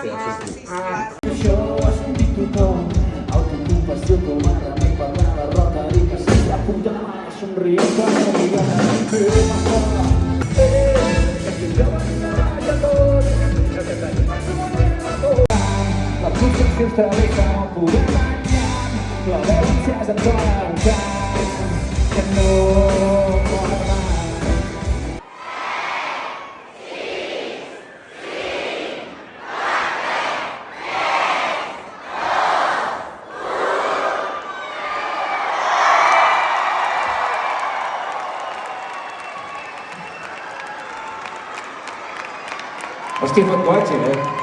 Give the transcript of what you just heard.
Això ho ha sentit tothom. Autocompassió com a remei per la derrota. Dir que sí, la puta mare somrient quan no diga que estic davant de tot. La concepció travessa no podem enganyar. La veu encesa ens dona un cant que no mor mai. Hòstia, no et boig,